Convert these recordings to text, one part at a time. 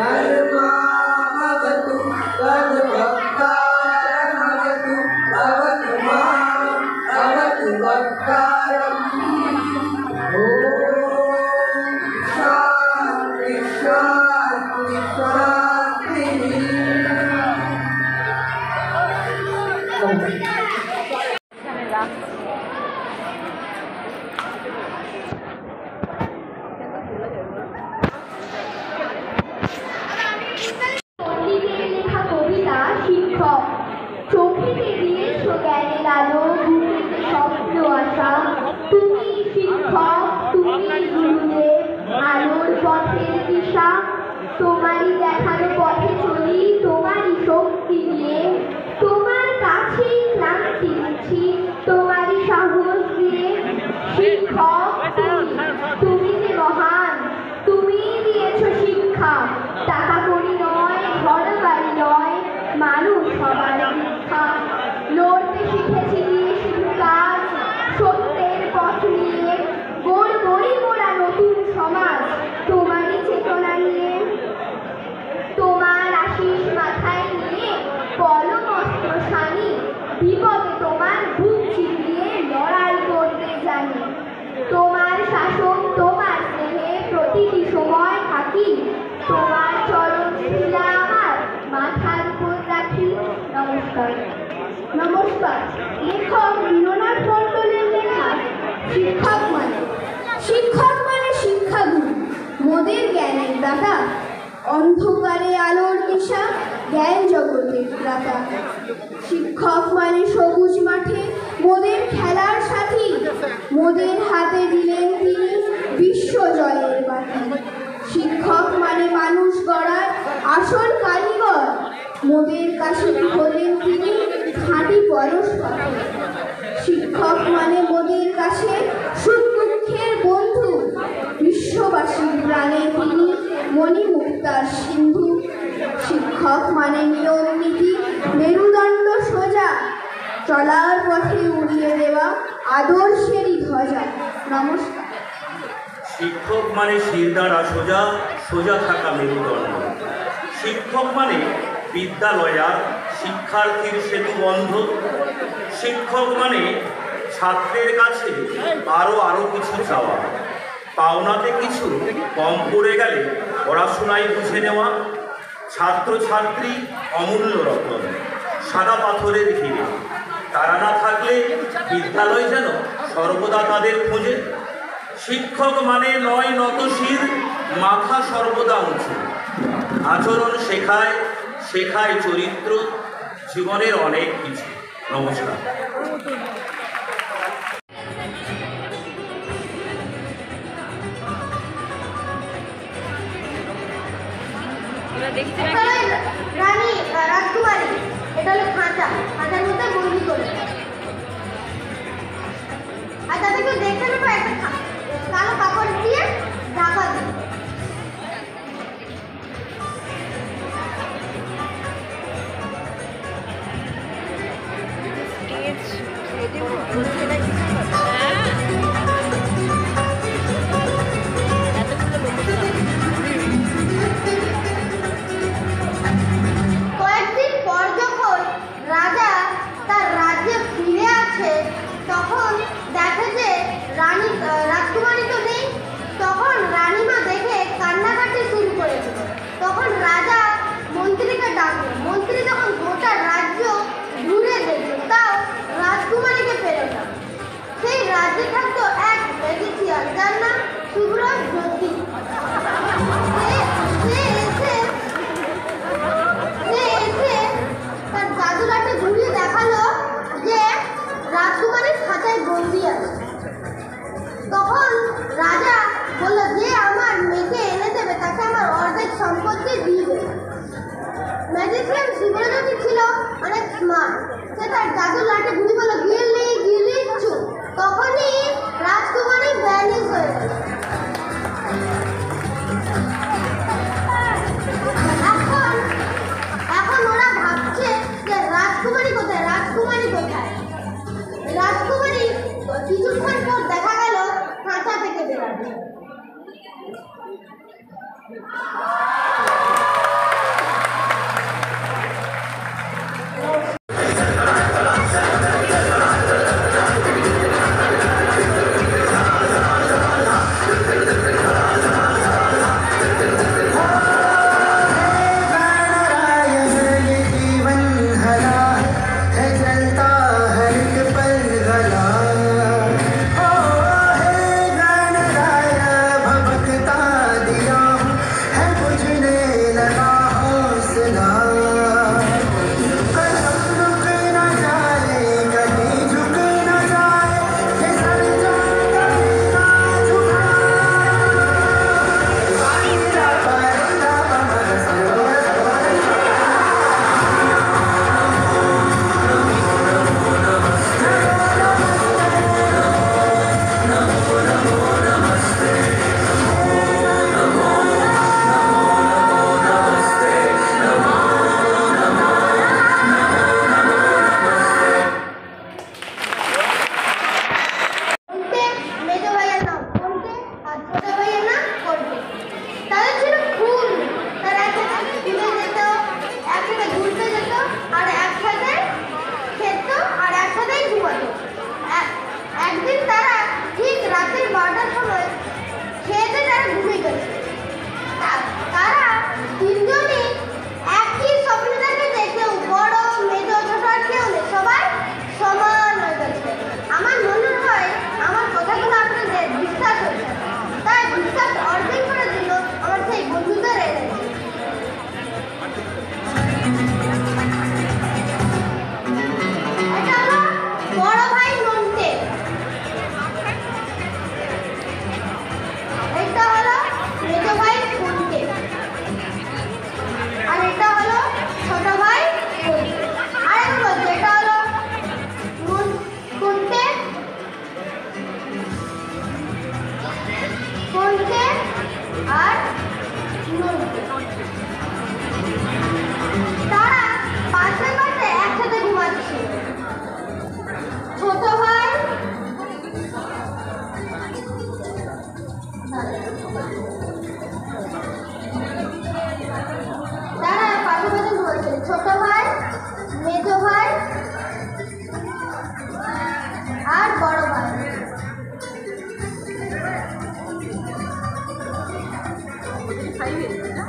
धर्मावतु तद्भक्तारमवतु अवतु माम् अवतु भक्तारम्। ॐ शान्ति शान्ति शान्तिः। চোখেতে দিয়েছো জ্ঞানের আলো, বুকেতে স্বপ্ন আশা। তুমি শিক্ষক, তুমি গুরুদেব, আলোর পথের দিশা। তোমারই দেখানো পথে চলি, তোমারই শক্তি নিয়ে। তোমার কাছেই ক্লান্তি দিচ্ছি, তোমারই সাহস দিয়ে। শিক্ষক তুমি যে মহান, তুমি দিয়েছো শিক্ষা। টাকা করি নয়, ঘর বাড়ি নয়, মানুষ হবার শিক্ষা। লড়তে শিখেছি দিয়ে শুধু কাজ, সত্যের পথ নিয়ে। গড়বই মোরা নতুন সমাজ, তোমারই চেতনা নিয়ে। তোমার আশিস মাথায় নিয়ে কলম অস্ত্র শানি, বিপদে তোমার বুক চিপিয়ে লড়াই করতে জানি। তোমার শাসন, তোমার স্নেহে প্রতিটি সময় থাকি। তোমার চরণ শিলা আমার মাথার উপর রাখি। নমস্কার। নমস্কার। লেখক বীরনাথ মণ্ডলের লেখা শিক্ষক মানে শিক্ষাগুরু, মোদের জ্ঞানের দাতা। অন্ধকারে আলোর দিশা, জ্ঞান জগতের দাতা। শিক্ষক মানে সবুজ মাঠে মোদের খেলার সাথী। মোদের হাতে দিলেন তিনি বিশ্ব জয়ের বাতি। শিক্ষক মানে মানুষ গড়ার আসল কারিগর। মোদের কাছে হলেন তিনি খাঁটি পরশপাথর। শিক্ষক মানে মোদের কাছে সুখ দুঃখের বন্ধু। বিশ্ববাসীর প্রাণে তিনি মণিমুক্তার সিন্ধু। শিক্ষক মানে নিয়ম নীতি, মেরুদণ্ড সোজা। চলার পথে উড়িয়ে দেওয়া আদর্শেরই ধ্বজা। নমস্কার। শিক্ষক মানে শিরদাঁড়া সোজা, সোজা থাকা মেরুদণ্ড। শিক্ষক মানে বিদ্যালয়ার শিক্ষার্থীর সেতু বন্ধ। শিক্ষক মানে ছাত্রের কাছে আরো কিছু চাওয়া, পাওনাতে কিছু কম পড়ে গেলে পড়াশোনায় বুঝে নেওয়া। ছাত্রছাত্রী অমূল্য রতন, সাদা পাথরের ঘিরে। তারা না থাকলে বিদ্যালয় যেন সর্বদা তাদের খোঁজে। শিক্ষক মানে নয় নতশির, মাথা সর্বদা উঁচু। আচরণ শেখায়, শেখায় চরিত্র, জীবনের অনেক কিছু। নমস্কার। রানী রাজকুমারী, এটা হলো খাঁচা। খাঁচার মধ্যে বন্দি করে, আর তাদেরকে দেখে নেবো একটা কালো কাপড় দিয়ে ঢাকা দিই। কয়েকদিন পর যখন রাজা তার রাজ্যে ফিরে আসে, তখন দেখে যে রাজকুমারী তো নেই। তখন রানীমা দেখে কান্নাকাটি শুরু করেছিল। তখন রাজা মন্ত্রীকে ডাকলো। মন্ত্রী যখন গোটা রাজ্য ঘুরে দেখলো, তাও রাজকুমারীকে পেল না। সেই রাজ্যে থাকতো এক ম্যাজিশিয়ান, যার নাম সুব্রত জ্যোতি। তার জাদু লাঠি ঘুরিয়ে দেখালো যে রাজকুমারী খাঁচায় বন্দি আছে। তখন রাজা বলল, যে আমার মেয়েকে এনে দেবে তাকে আমার অর্ধেক সম্পত্তি দিয়ে দেবে। ম্যাজিশিয়ান সুব্রত ছিল অনেক স্মার্ট। সে তার জাদু লাঠি ঘুরি বলল, গিলি গিলি চু। তখনই রাজকুমারী ভ্যানিশ হয়ে গেল। এখন ওরা ভাবছে যে রাজকুমারী কোথায়, রাজকুমারী কোথায়। রাজকুমারী কিছুক্ষণ পর দেখা গেল খাঁচা থেকে বেরোবে।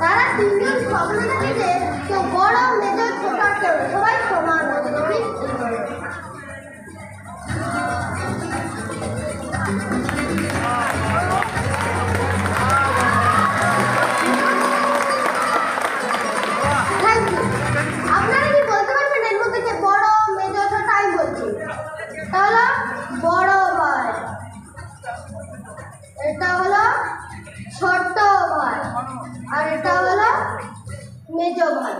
তারা তিনজন স্বপ্ন দেখে যে কেউ বড় মেজ ছোট আর কেউ না, সবাই সমান হবে। Thank you. আপনারা কি বলতে পারবেন এর মধ্যে যে বড় মেজ ছোট? আমি বলছি, তাহলে বড় ভাই, এটা হলো ছোট ভাই, আর এটা হলো মেজ ভাই।